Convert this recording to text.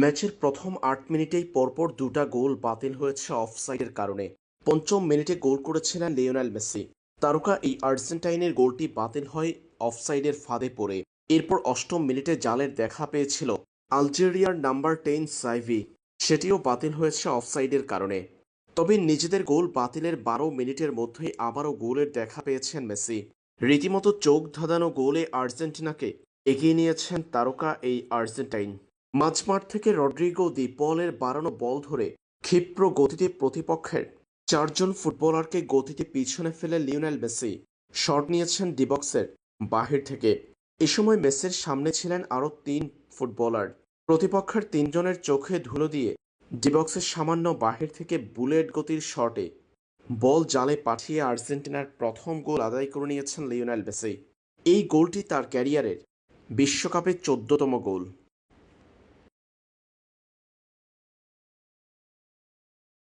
ম্যাচের প্রথম ৮ মিনিটেই পরপর দুটা গোল বাতিল হয়েছে অফসাইডের কারণে। পঞ্চম মিনিটে গোল করেছিলেন লিওনেল মেসি। তারকা এই আর্জেন্টাইনের গোলটি বাতিল হয় অফসাইডের ফাঁদে পড়ে। এরপর অষ্টম মিনিটে জালের দেখা পেয়েছিল আলজেরিয়ার নাম্বার 10 সাইভি, সেটিও বাতিল হয়েছে অফসাইডের কারণে। তবে নিজেদের গোল বাতিলের ১২ মিনিটের মধ্যেই আবারও গোলের দেখা পেয়েছেন মেসি। রীতিমতো চোখ ধাঁধানো গোলে আর্জেন্টিনাকে এগিয়ে নিয়েছেন তারকা এই আর্জেন্টাইন। মাঝমাঠ থেকে রদ্রিগো দি পলের বাড়ানো বল ধরে ক্ষিপ্র গতিতে প্রতিপক্ষের চারজন ফুটবলারকে গতিতে পিছনে ফেলে লিওনেল মেসি শট নিয়েছেন ডিবক্সের বাহির থেকে। এ সময় মেসির সামনে ছিলেন আরও ৩ ফুটবলার। প্রতিপক্ষের ৩ জনের চোখে ধুলো দিয়ে ডিবক্সের সামান্য বাহির থেকে বুলেট গতির শটে বল জালে পাঠিয়ে আর্জেন্টিনার প্রথম গোল আদায় করে নিয়েছেন লিওনেল মেসি। এই গোলটি তার ক্যারিয়ারের বিশ্বকাপের ১৪তম গোল।